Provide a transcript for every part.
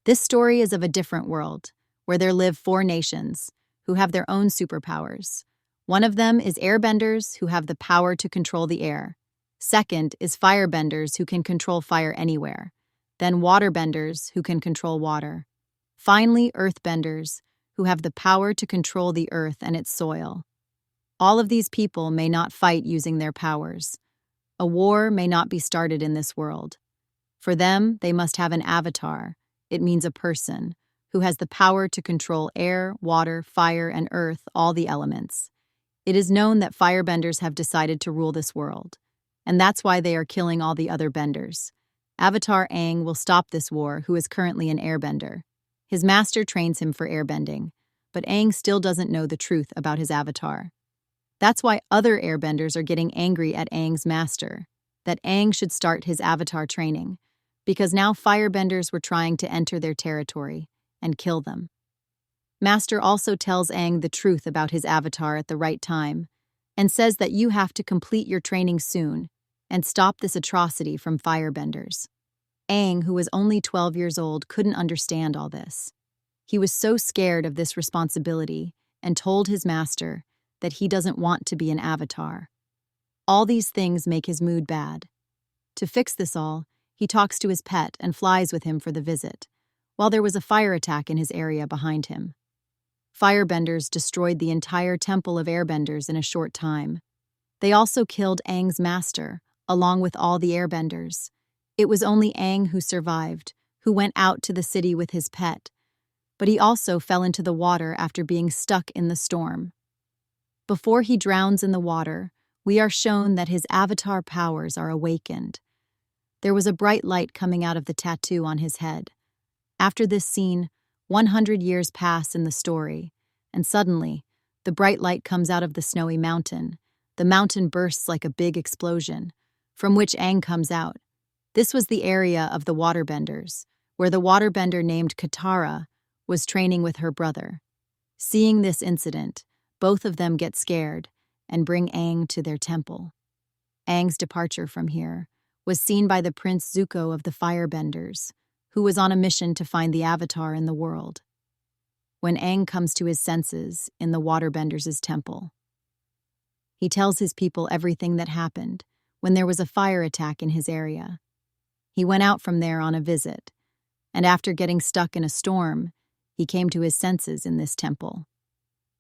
This story is of a different world, where there live 4 nations who have their own superpowers. One of them is airbenders who have the power to control the air. Second is firebenders who can control fire anywhere. Then waterbenders who can control water. Finally, earthbenders who have the power to control the earth and its soil. All of these people may not fight using their powers. A war may not be started in this world. For them, they must have an avatar. It means a person who has the power to control air, water, fire, and earth, all the elements. It is known that firebenders have decided to rule this world, and that's why they are killing all the other benders. Avatar Aang will stop this war, who is currently an airbender. His master trains him for airbending, but Aang still doesn't know the truth about his avatar. That's why other airbenders are getting angry at Aang's master, that Aang should start his avatar training, because now firebenders were trying to enter their territory and kill them. Master also tells Aang the truth about his avatar at the right time, and says that you have to complete your training soon and stop this atrocity from firebenders. Aang, who was only 12 years old, couldn't understand all this. He was so scared of this responsibility and told his master that he doesn't want to be an avatar. All these things make his mood bad. To fix this all, he talks to his pet and flies with him for the visit, while there was a fire attack in his area behind him. Firebenders destroyed the entire temple of airbenders in a short time. They also killed Aang's master, along with all the airbenders. It was only Aang who survived, who went out to the city with his pet, but he also fell into the water after being stuck in the storm. Before he drowns in the water, we are shown that his avatar powers are awakened. There was a bright light coming out of the tattoo on his head. After this scene, 100 years pass in the story, and suddenly, the bright light comes out of the snowy mountain. The mountain bursts like a big explosion, from which Aang comes out. This was the area of the waterbenders, where the waterbender named Katara was training with her brother. Seeing this incident, both of them get scared and bring Aang to their temple. Aang's departure from here was seen by the Prince Zuko of the Firebenders, who was on a mission to find the Avatar in the world. When Aang comes to his senses in the Waterbenders' temple, he tells his people everything that happened when there was a fire attack in his area. He went out from there on a visit, and after getting stuck in a storm, he came to his senses in this temple.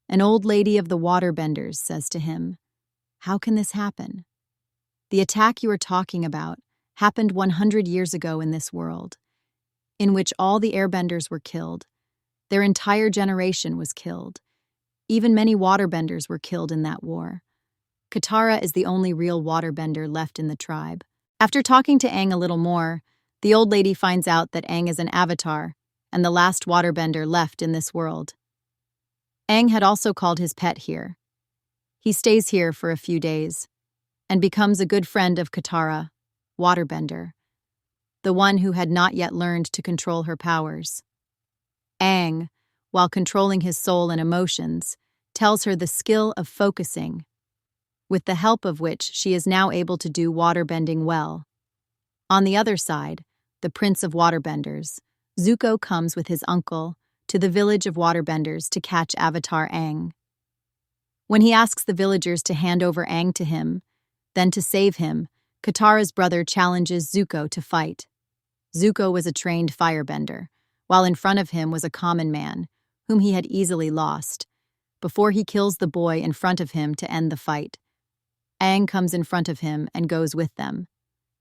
An old lady of the Waterbenders says to him, "How can this happen? The attack you are talking about happened 100 years ago in this world, in which all the airbenders were killed. Their entire generation was killed. Even many waterbenders were killed in that war. Katara is the only real waterbender left in the tribe." After talking to Aang a little more, the old lady finds out that Aang is an avatar and the last waterbender left in this world. Aang had also called his pet here. He stays here for a few days and becomes a good friend of Katara, waterbender, the one who had not yet learned to control her powers. Aang, while controlling his soul and emotions, tells her the skill of focusing, with the help of which she is now able to do waterbending well. On the other side, the Prince of Waterbenders, Zuko, comes with his uncle to the village of waterbenders to catch Avatar Aang. When he asks the villagers to hand over Aang to him, then to save him, Katara's brother challenges Zuko to fight. Zuko was a trained firebender, while in front of him was a common man, whom he had easily lost, before he kills the boy in front of him to end the fight. Aang comes in front of him and goes with them.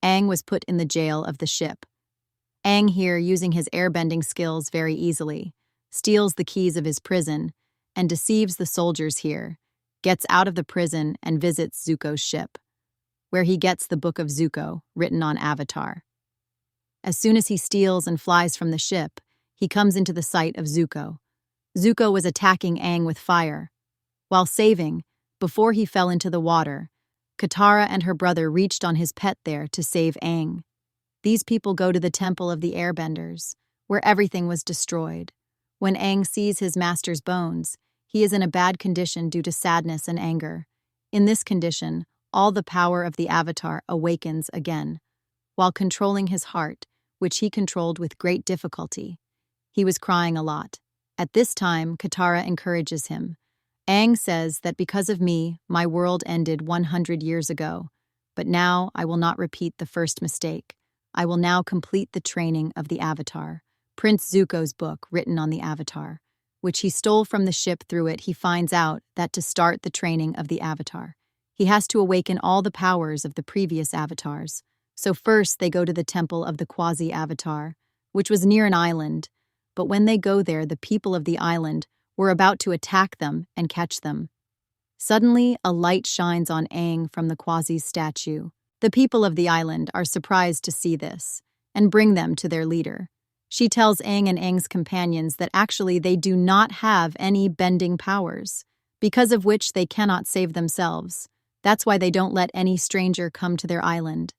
Aang was put in the jail of the ship. Aang here, using his airbending skills very easily, steals the keys of his prison and deceives the soldiers here, gets out of the prison and visits Zuko's ship, where he gets the Book of Zuko written on Avatar. As soon as he steals and flies from the ship, he comes into the sight of Zuko. Zuko was attacking Aang with fire. While saving, before he fell into the water, Katara and her brother reached on his pet there to save Aang. These people go to the temple of the airbenders, where everything was destroyed. When Aang sees his master's bones, he is in a bad condition due to sadness and anger. In this condition, all the power of the Avatar awakens again. While controlling his heart, which he controlled with great difficulty, He was crying a lot. At this time, Katara encourages him. Aang says that because of me, my world ended 100 years ago. But now I will not repeat the first mistake. I will now complete the training of the Avatar. Prince Zuko's book written on the Avatar, which he stole from the ship. Through it, he finds out that to start the training of the Avatar, he has to awaken all the powers of the previous avatars. So first they go to the temple of the Quasi-Avatar, which was near an island. But when they go there, the people of the island were about to attack them and catch them. Suddenly, a light shines on Aang from the Quasi's statue. The people of the island are surprised to see this and bring them to their leader. She tells Aang and Aang's companions that actually they do not have any bending powers, because of which they cannot save themselves. That's why they don't let any stranger come to their island.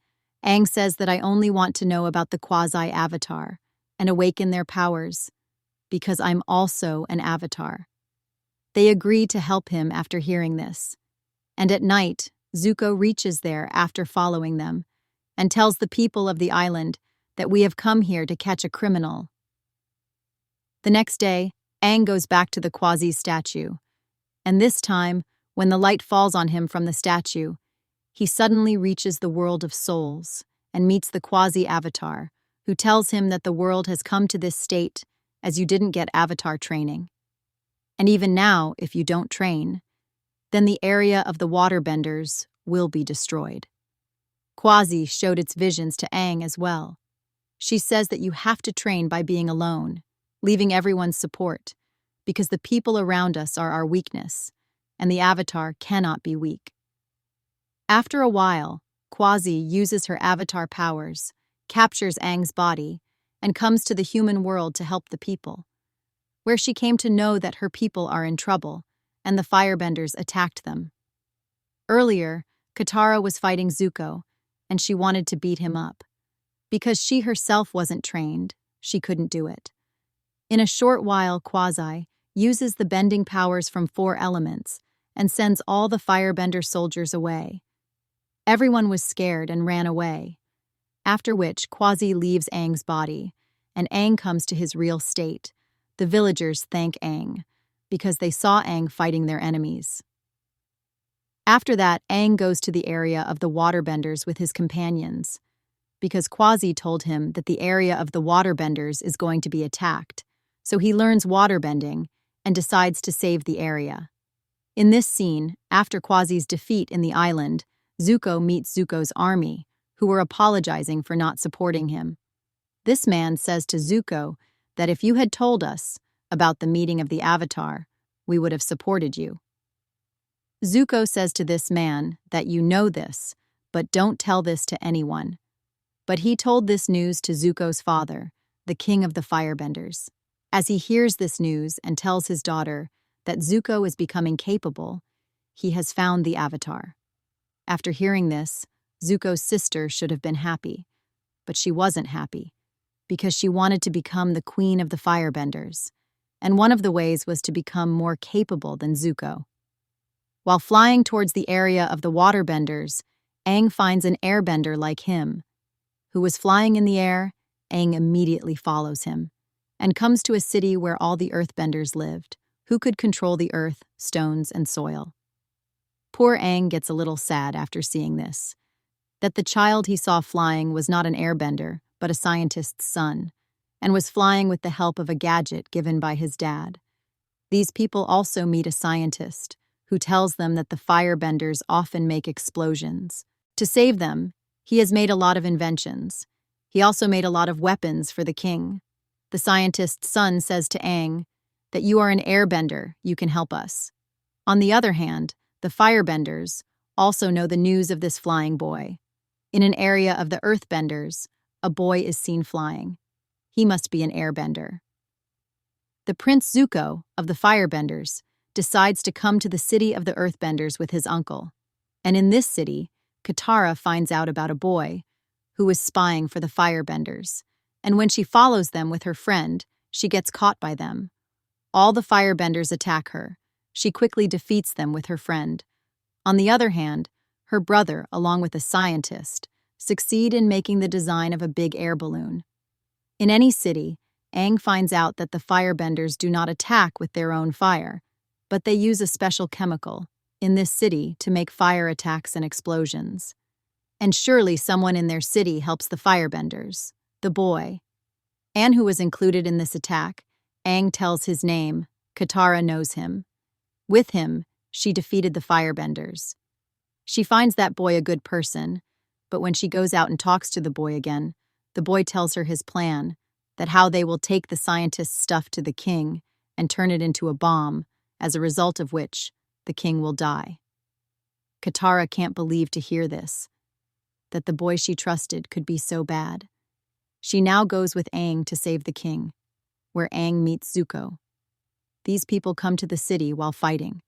Aang says that I only want to know about the Quasi-Avatar and awaken their powers, because I'm also an avatar. They agree to help him after hearing this. And at night, Zuko reaches there after following them and tells the people of the island that we have come here to catch a criminal. The next day, Aang goes back to the Quasi's statue, and this time, when the light falls on him from the statue, he suddenly reaches the world of souls and meets the Quasi-Avatar, who tells him that the world has come to this state as you didn't get avatar training. And even now, if you don't train, then the area of the waterbenders will be destroyed. Quasi showed its visions to Aang as well. She says that you have to train by being alone, leaving everyone's support, because the people around us are our weakness, and the avatar cannot be weak. After a while, Quasi uses her avatar powers, captures Aang's body, and comes to the human world to help the people, where she came to know that her people are in trouble, and the firebenders attacked them. Earlier, Katara was fighting Zuko, and she wanted to beat him up. Because she herself wasn't trained, she couldn't do it. In a short while, Quasi uses the bending powers from 4 elements and sends all the firebender soldiers away. Everyone was scared and ran away, after which Quasi leaves Aang's body, and Aang comes to his real state. The villagers thank Aang, because they saw Aang fighting their enemies. After that, Aang goes to the area of the waterbenders with his companions, because Quasi told him that the area of the waterbenders is going to be attacked, so he learns waterbending and decides to save the area. In this scene, after Quasi's defeat in the island, Zuko meets Zuko's army, who were apologizing for not supporting him. This man says to Zuko that if you had told us about the meeting of the Avatar, we would have supported you. Zuko says to this man that you know this, but don't tell this to anyone. But he told this news to Zuko's father, the king of the firebenders. As he hears this news and tells his daughter that Zuko is becoming capable, he has found the Avatar. After hearing this, Zuko's sister should have been happy, but she wasn't happy, because she wanted to become the queen of the firebenders, and one of the ways was to become more capable than Zuko. While flying towards the area of the waterbenders, Aang finds an airbender like him, who was flying in the air. Aang immediately follows him, and comes to a city where all the earthbenders lived, who could control the earth, stones, and soil. Poor Aang gets a little sad after seeing this, that the child he saw flying was not an airbender, but a scientist's son, and was flying with the help of a gadget given by his dad. These people also meet a scientist, who tells them that the firebenders often make explosions. To save them, he has made a lot of inventions. He also made a lot of weapons for the king. The scientist's son says to Aang that you are an airbender, you can help us. On the other hand, the firebenders also know the news of this flying boy. In an area of the earthbenders, a boy is seen flying. He must be an airbender. The Prince Zuko of the firebenders decides to come to the city of the earthbenders with his uncle. And in this city, Katara finds out about a boy who is spying for the firebenders. And when she follows them with her friend, she gets caught by them. All the firebenders attack her. She quickly defeats them with her friend. On the other hand, her brother, along with a scientist, succeed in making the design of a big air balloon. In any city, Aang finds out that the firebenders do not attack with their own fire, but they use a special chemical in this city to make fire attacks and explosions. And surely someone in their city helps the firebenders, the boy. And who was included in this attack, Aang tells his name. Katara knows him. With him, she defeated the firebenders. She finds that boy a good person, but when she goes out and talks to the boy again, the boy tells her his plan, that how they will take the scientist's stuff to the king and turn it into a bomb, as a result of which the king will die. Katara can't believe to hear this, that the boy she trusted could be so bad. She now goes with Aang to save the king, where Aang meets Zuko. These people come to the city while fighting.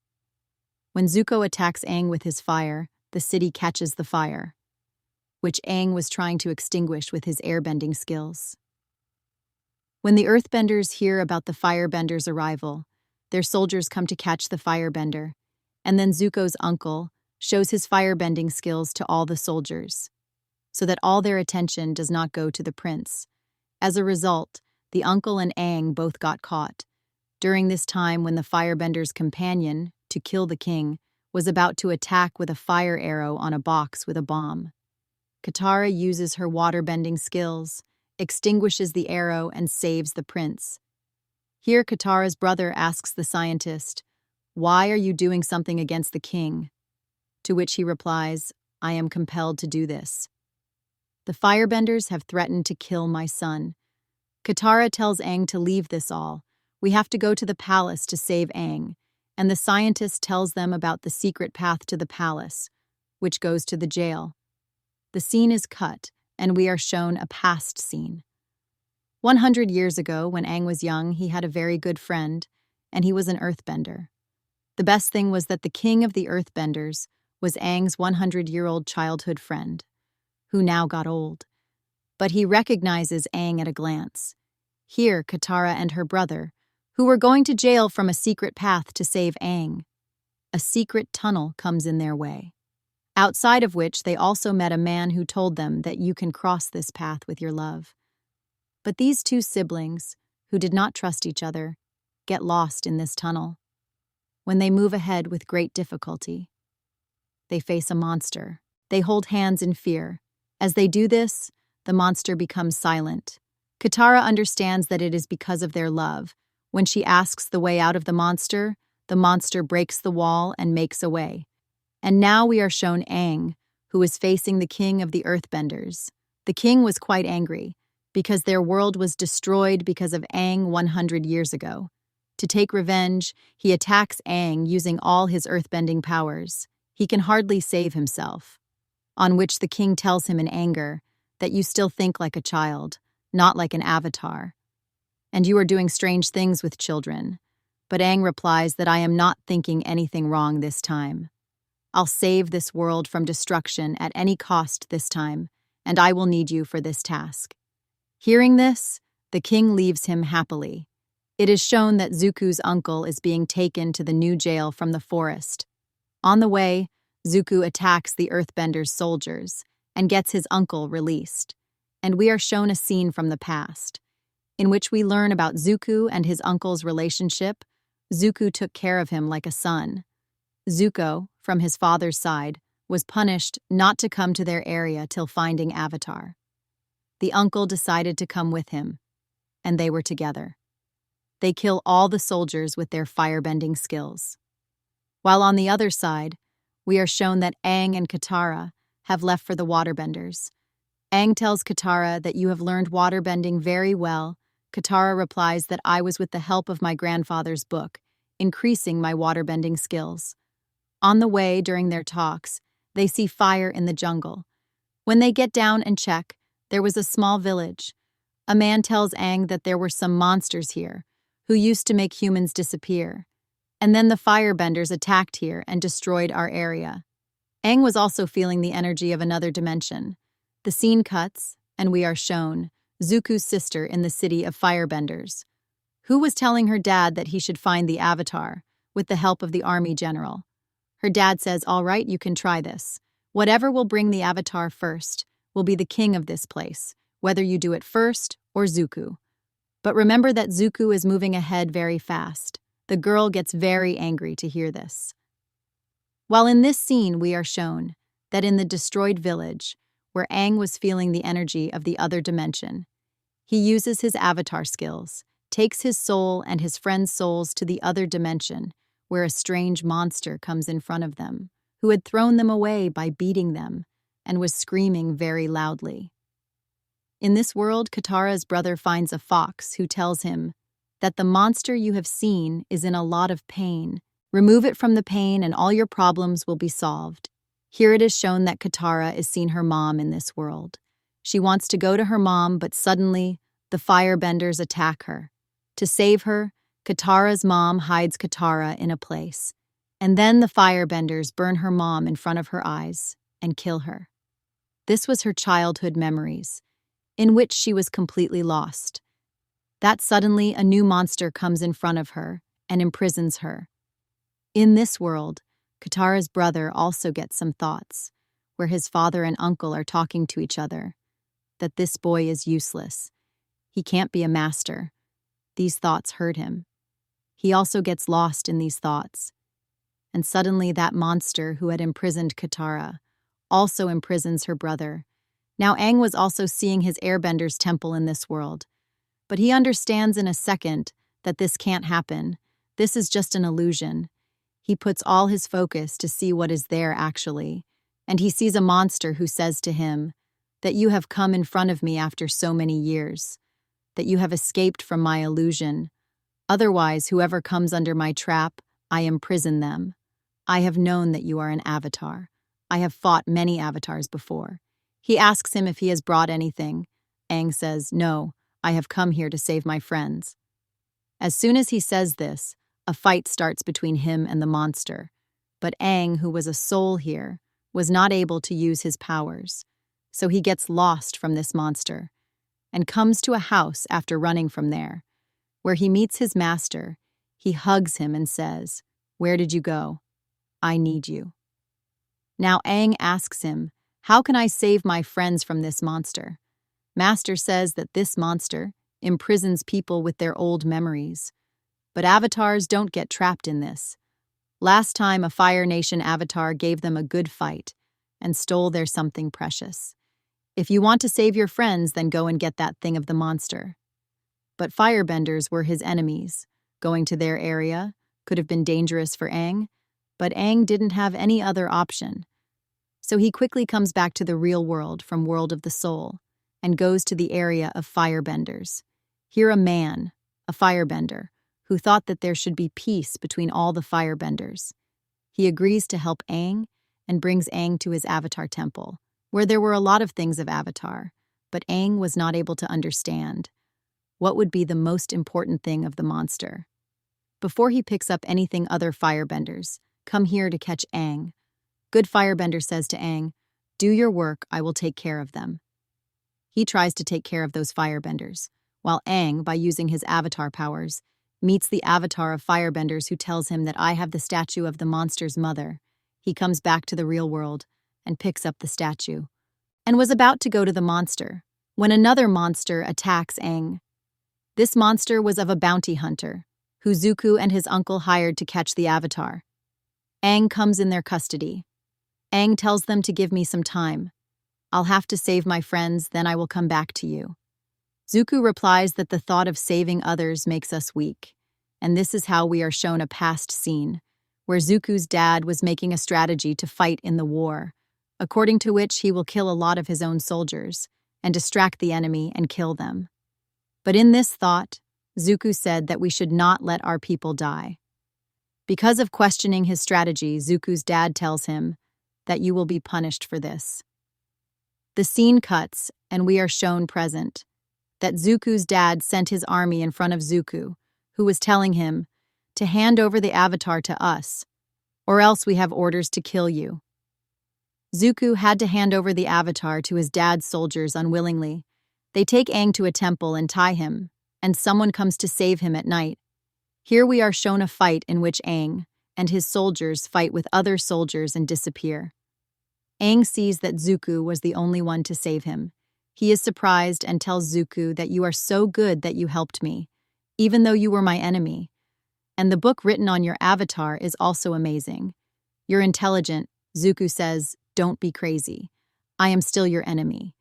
When Zuko attacks Aang with his fire, the city catches the fire, which Aang was trying to extinguish with his airbending skills. When the earthbenders hear about the firebenders' arrival, their soldiers come to catch the firebender, and then Zuko's uncle shows his firebending skills to all the soldiers, so that all their attention does not go to the prince. As a result, the uncle and Aang both got caught, during this time when the firebender's companion, to kill the king, was about to attack with a fire arrow on a box with a bomb. Katara uses her waterbending skills, extinguishes the arrow, and saves the prince. Here Katara's brother asks the scientist, "Why are you doing something against the king?" To which he replies, "I am compelled to do this. The firebenders have threatened to kill my son." Katara tells Aang to leave this all. We have to go to the palace to save Aang, and the scientist tells them about the secret path to the palace, which goes to the jail. The scene is cut, and we are shown a past scene. 100 years ago, when Aang was young, he had a very good friend, and he was an earthbender. The best thing was that the king of the earthbenders was Aang's 100-year-old childhood friend, who now got old. But he recognizes Aang at a glance. Here, Katara and her brother, who were going to jail from a secret path to save Aang. A secret tunnel comes in their way, outside of which they also met a man who told them that you can cross this path with your love. But these two siblings, who did not trust each other, get lost in this tunnel. When they move ahead with great difficulty, they face a monster. They hold hands in fear. As they do this, the monster becomes silent. Katara understands that it is because of their love. When she asks the way out of the monster breaks the wall and makes a way. And now we are shown Aang, who is facing the king of the earthbenders. The king was quite angry, because their world was destroyed because of Aang 100 years ago. To take revenge, he attacks Aang using all his earthbending powers. He can hardly save himself. On which the king tells him in anger that you still think like a child, not like an avatar. And you are doing strange things with children. But Aang replies that I am not thinking anything wrong this time. I'll save this world from destruction at any cost this time, and I will need you for this task. Hearing this, the king leaves him happily. It is shown that Zuko's uncle is being taken to the new jail from the forest. On the way, Zuko attacks the earthbender's soldiers and gets his uncle released. And we are shown a scene from the past, in which we learn about Zuko and his uncle's relationship. Zuko took care of him like a son. Zuko, from his father's side, was punished not to come to their area till finding Avatar. The uncle decided to come with him, and they were together. They kill all the soldiers with their firebending skills. While on the other side, we are shown that Aang and Katara have left for the waterbenders. Aang tells Katara that you have learned waterbending very well. Katara replies that I was with the help of my grandfather's book, increasing my waterbending skills. On the way, during their talks, they see fire in the jungle. When they get down and check, there was a small village. A man tells Aang that there were some monsters here, who used to make humans disappear. And then the firebenders attacked here and destroyed our area. Aang was also feeling the energy of another dimension. The scene cuts, and we are shown Zuko's sister in the city of firebenders, who was telling her dad that he should find the Avatar with the help of the army general. Her dad says, "All right, you can try this. Whatever will bring the Avatar first will be the king of this place, whether you do it first or Zuko." But remember that Zuko is moving ahead very fast. The girl gets very angry to hear this. While in this scene we are shown that in the destroyed village, where Aang was feeling the energy of the other dimension, he uses his avatar skills, takes his soul and his friend's souls to the other dimension, where a strange monster comes in front of them, who had thrown them away by beating them, and was screaming very loudly. In this world, Katara's brother finds a fox who tells him that the monster you have seen is in a lot of pain. Remove it from the pain and all your problems will be solved. Here it is shown that Katara is seeing her mom in this world. She wants to go to her mom, but suddenly the firebenders attack her. To save her, Katara's mom hides Katara in a place, and then the firebenders burn her mom in front of her eyes and kill her. This was her childhood memories, in which she was completely lost. That suddenly a new monster comes in front of her and imprisons her. In this world, Katara's brother also gets some thoughts, where his father and uncle are talking to each other, that this boy is useless. He can't be a master. These thoughts hurt him. He also gets lost in these thoughts. And suddenly that monster who had imprisoned Katara also imprisons her brother. Now Aang was also seeing his airbender's temple in this world, but he understands in a second that this can't happen. This is just an illusion. He puts all his focus to see what is there actually, and he sees a monster who says to him that you have come in front of me after so many years, that you have escaped from my illusion. Otherwise, whoever comes under my trap, I imprison them. I have known that you are an avatar. I have fought many avatars before. He asks him if he has brought anything. Aang says, no, I have come here to save my friends. As soon as he says this, a fight starts between him and the monster. But Aang, who was a soul here, was not able to use his powers. So he gets lost from this monster and comes to a house after running from there, where he meets his master. He hugs him and says, where did you go? I need you. Now Aang asks him, how can I save my friends from this monster? Master says that this monster imprisons people with their old memories. But avatars don't get trapped in this. Last time a Fire Nation avatar gave them a good fight and stole their something precious. If you want to save your friends, then go and get that thing of the monster. But firebenders were his enemies. Going to their area could have been dangerous for Aang, but Aang didn't have any other option. So he quickly comes back to the real world from World of the Soul and goes to the area of firebenders. Here a man, a firebender, who thought that there should be peace between all the firebenders. He agrees to help Aang and brings Aang to his avatar temple, where there were a lot of things of avatar, but Aang was not able to understand what would be the most important thing of the monster. Before he picks up anything, other firebenders come here to catch Aang. Good firebender says to Aang, do your work, I will take care of them. He tries to take care of those firebenders, while Aang, by using his avatar powers, meets the avatar of firebenders who tells him that I have the statue of the monster's mother. He comes back to the real world and picks up the statue, and was about to go to the monster, when another monster attacks Aang. This monster was of a bounty hunter, who Zuko and his uncle hired to catch the avatar. Aang comes in their custody. Aang tells them to give me some time. I'll have to save my friends, then I will come back to you. Zuko replies that the thought of saving others makes us weak, and this is how we are shown a past scene, where Zuko's dad was making a strategy to fight in the war, according to which he will kill a lot of his own soldiers, and distract the enemy and kill them. But in this thought, Zuko said that we should not let our people die. Because of questioning his strategy, Zuko's dad tells him that you will be punished for this. The scene cuts, and we are shown present, that Zuko's dad sent his army in front of Zuko, who was telling him to hand over the avatar to us, or else we have orders to kill you. Zuko had to hand over the avatar to his dad's soldiers unwillingly. They take Aang to a temple and tie him, and someone comes to save him at night. Here we are shown a fight in which Aang and his soldiers fight with other soldiers and disappear. Aang sees that Zuko was the only one to save him. He is surprised and tells Zuko that you are so good that you helped me, even though you were my enemy. And the book written on your avatar is also amazing. You're intelligent, Zuko says, don't be crazy. I am still your enemy.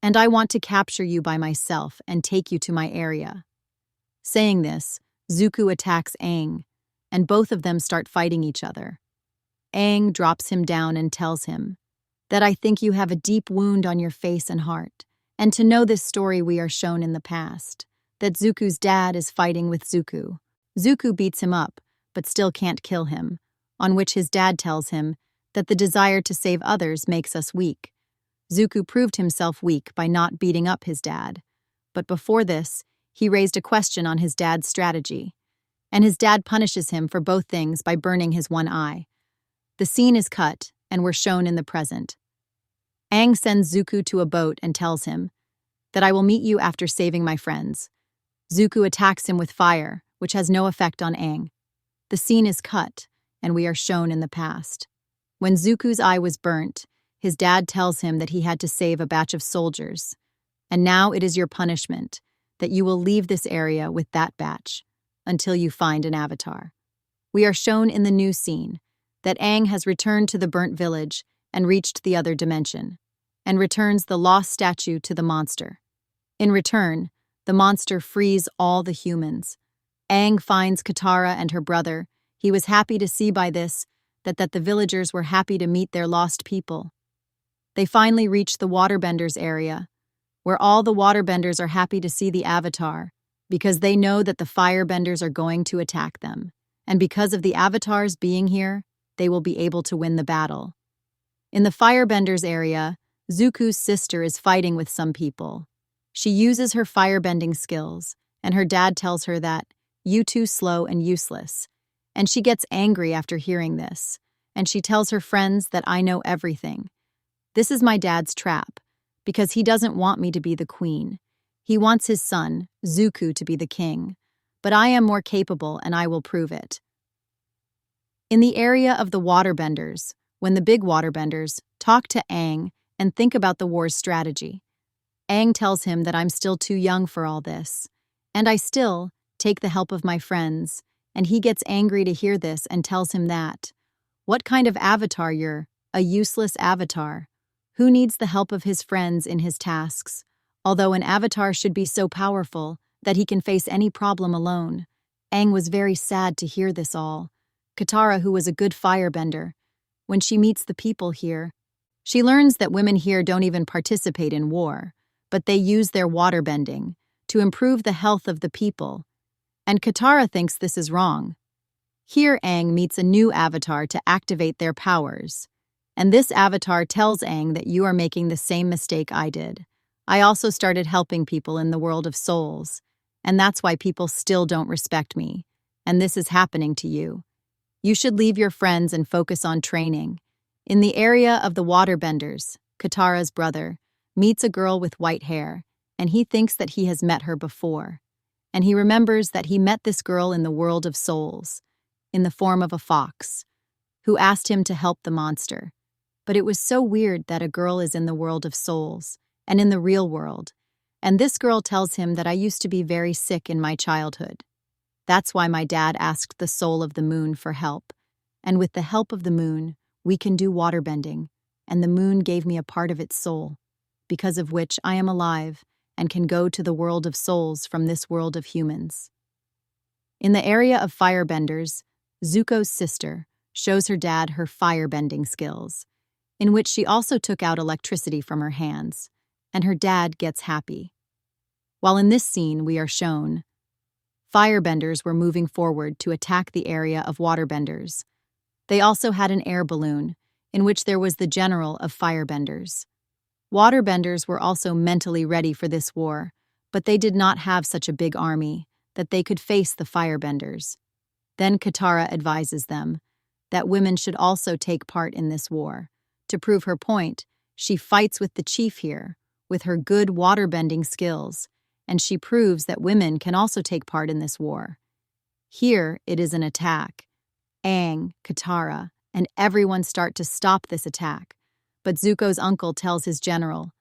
And I want to capture you by myself and take you to my area. Saying this, Zuko attacks Aang, and both of them start fighting each other. Aang drops him down and tells him that I think you have a deep wound on your face and heart, and to know this story we are shown in the past, that Zuko's dad is fighting with Zuko. Zuko beats him up, but still can't kill him, on which his dad tells him that the desire to save others makes us weak. Zuko proved himself weak by not beating up his dad, but before this, he raised a question on his dad's strategy, and his dad punishes him for both things by burning his one eye. The scene is cut, and we're shown in the present. Aang sends Zuko to a boat and tells him that I will meet you after saving my friends. Zuko attacks him with fire, which has no effect on Aang. The scene is cut, and we are shown in the past. When Zuko's eye was burnt, his dad tells him that he had to save a batch of soldiers, and now it is your punishment, that you will leave this area with that batch, until you find an avatar. We are shown in the new scene that Aang has returned to the burnt village and reached the other dimension, and returns the lost statue to the monster. In return, the monster frees all the humans. Aang finds Katara and her brother. He was happy to see by this that the villagers were happy to meet their lost people. They finally reach the waterbenders area, where all the waterbenders are happy to see the avatar, because they know that the firebenders are going to attack them, and because of the avatars being here, they will be able to win the battle. In the firebenders area, Zuko's sister is fighting with some people. She uses her firebending skills, and her dad tells her that, you too slow and useless. And she gets angry after hearing this, and she tells her friends that I know everything. This is my dad's trap, because he doesn't want me to be the queen. He wants his son, Zuko, to be the king. But I am more capable, and I will prove it. In the area of the waterbenders, when the big waterbenders talk to Aang and think about the war's strategy, Aang tells him that I'm still too young for all this, and I still take the help of my friends, and he gets angry to hear this and tells him that, what kind of avatar you're, a useless avatar. Who needs the help of his friends in his tasks? Although an avatar should be so powerful that he can face any problem alone. Aang was very sad to hear this all. Katara, who was a good firebender, when she meets the people here, she learns that women here don't even participate in war, but they use their waterbending to improve the health of the people. And Katara thinks this is wrong. Here Aang meets a new avatar to activate their powers. And this avatar tells Aang that you are making the same mistake I did. I also started helping people in the world of souls, and that's why people still don't respect me. And this is happening to you. You should leave your friends and focus on training. In the area of the waterbenders, Katara's brother meets a girl with white hair, and he thinks that he has met her before. And he remembers that he met this girl in the world of souls, in the form of a fox, who asked him to help the monster. But it was so weird that a girl is in the world of souls, and in the real world, and this girl tells him that I used to be very sick in my childhood. That's why my dad asked the soul of the moon for help, and with the help of the moon, we can do waterbending, and the moon gave me a part of its soul, because of which I am alive and can go to the world of souls from this world of humans. In the area of firebenders, Zuko's sister shows her dad her firebending skills, in which she also took out electricity from her hands, and her dad gets happy. While in this scene we are shown, firebenders were moving forward to attack the area of waterbenders. They also had an air balloon, in which there was the general of firebenders. Waterbenders were also mentally ready for this war, but they did not have such a big army that they could face the firebenders. Then Katara advises them that women should also take part in this war. To prove her point, she fights with the chief here, with her good waterbending skills, and she proves that women can also take part in this war. Here it is an attack. Aang, Katara, and everyone start to stop this attack, but Zuko's uncle tells his general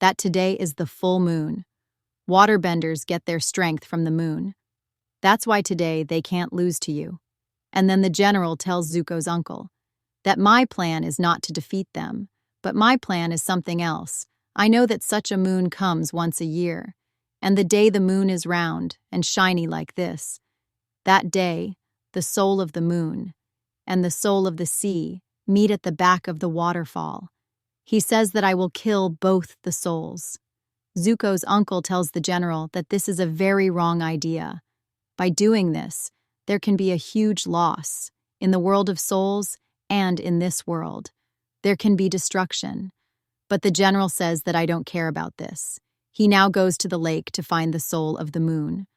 that today is the full moon. Waterbenders get their strength from the moon. That's why today they can't lose to you. And then the general tells Zuko's uncle that my plan is not to defeat them, but my plan is something else. I know that such a moon comes once a year, and the day the moon is round and shiny like this, that day, the soul of the moon and the soul of the sea meet at the back of the waterfall. He says that I will kill both the souls. Zuko's uncle tells the general that this is a very wrong idea. By doing this, there can be a huge loss in the world of souls and in this world. There can be destruction. But the general says that I don't care about this. He now goes to the lake to find the soul of the moon.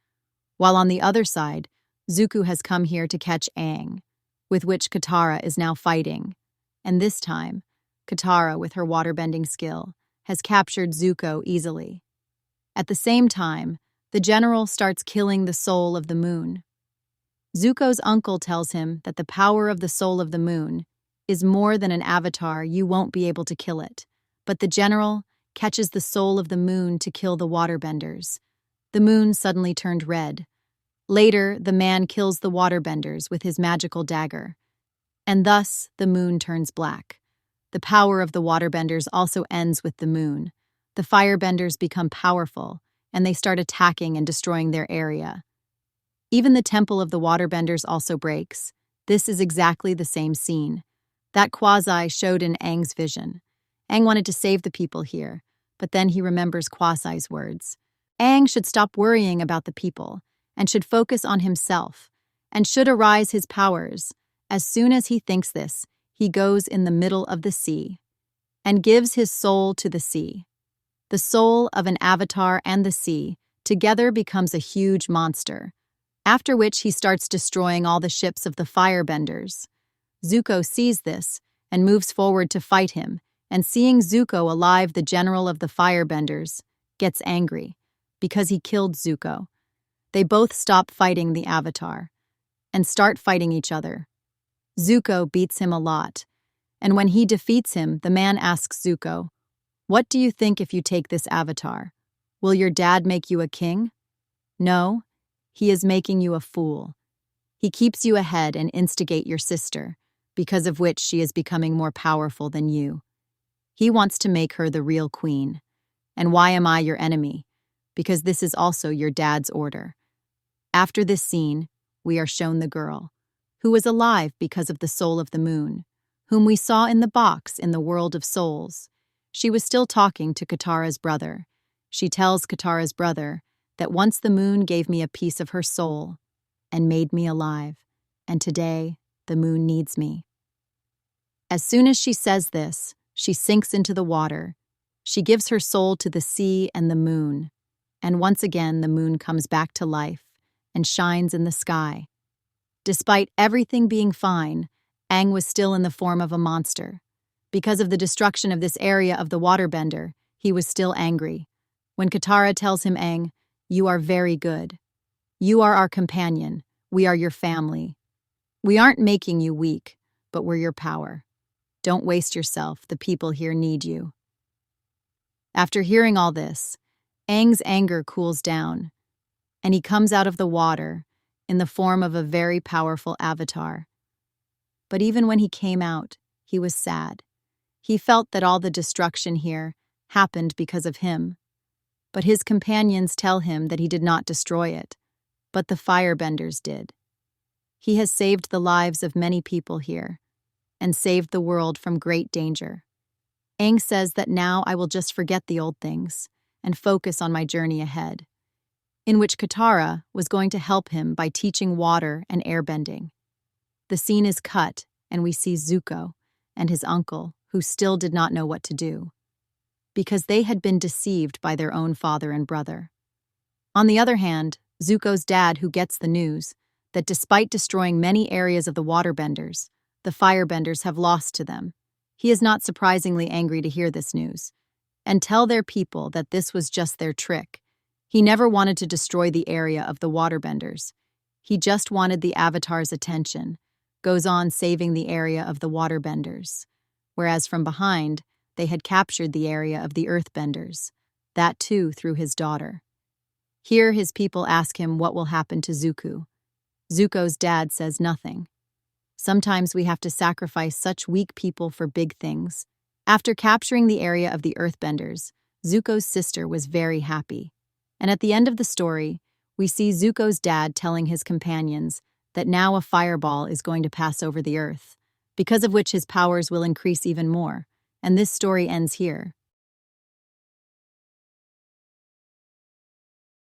While on the other side, Zuko has come here to catch Aang, with which Katara is now fighting. And this time, Katara, with her waterbending skill, has captured Zuko easily. At the same time, the general starts killing the soul of the moon. Zuko's uncle tells him that the power of the soul of the moon is more than an avatar, you won't be able to kill it. But the general catches the soul of the moon to kill the waterbenders. The moon suddenly turned red. Later, the man kills the waterbenders with his magical dagger. And thus, the moon turns black. The power of the waterbenders also ends with the moon. The firebenders become powerful, and they start attacking and destroying their area. Even the temple of the waterbenders also breaks. This is exactly the same scene. That Quasi showed in Aang's vision. Aang wanted to save the people here, but then he remembers Quasi's words. Aang should stop worrying about the people, and should focus on himself, and should arise his powers. As soon as he thinks this, he goes in the middle of the sea, and gives his soul to the sea. The soul of an avatar and the sea together becomes a huge monster, after which he starts destroying all the ships of the firebenders. Zuko sees this and moves forward to fight him, and seeing Zuko alive, the general of the firebenders gets angry because he killed Zuko. They both stop fighting the avatar and start fighting each other. Zuko beats him a lot, and when he defeats him, the man asks Zuko, "What do you think if you take this avatar? Will your dad make you a king?" "No, he is making you a fool. He keeps you ahead and instigate your sister, because of which she is becoming more powerful than you. He wants to make her the real queen. And why am I your enemy? Because this is also your dad's order." After this scene, we are shown the girl, who was alive because of the soul of the moon, whom we saw in the box in the world of souls. She was still talking to Katara's brother. She tells Katara's brother that once the moon gave me a piece of her soul and made me alive, and today the moon needs me. As soon as she says this, she sinks into the water. She gives her soul to the sea and the moon, and once again the moon comes back to life and shines in the sky. Despite everything being fine, Aang was still in the form of a monster. Because of the destruction of this area of the waterbender, he was still angry. When Katara tells him, "Aang, you are very good. You are our companion. We are your family. We aren't making you weak, but we're your power. Don't waste yourself. The people here need you." After hearing all this, Aang's anger cools down, and he comes out of the water in the form of a very powerful avatar. But even when he came out, he was sad. He felt that all the destruction here happened because of him. But his companions tell him that he did not destroy it, but the firebenders did. He has saved the lives of many people here, and saved the world from great danger. Aang says that now I will just forget the old things and focus on my journey ahead, in which Katara was going to help him by teaching water and airbending. The scene is cut, and we see Zuko and his uncle, who still did not know what to do, because they had been deceived by their own father and brother. On the other hand, Zuko's dad, who gets the news that despite destroying many areas of the waterbenders, the firebenders have lost to them. He is not surprisingly angry to hear this news, and tell their people that this was just their trick. He never wanted to destroy the area of the waterbenders. He just wanted the Avatar's attention, goes on saving the area of the waterbenders, whereas from behind, they had captured the area of the Earthbenders, that too through his daughter. Here his people ask him what will happen to Zuko. Zuko's dad says nothing. Sometimes we have to sacrifice such weak people for big things. After capturing the area of the Earthbenders, Zuko's sister was very happy. And at the end of the story, we see Zuko's dad telling his companions that now a fireball is going to pass over the Earth, because of which his powers will increase even more. And this story ends here.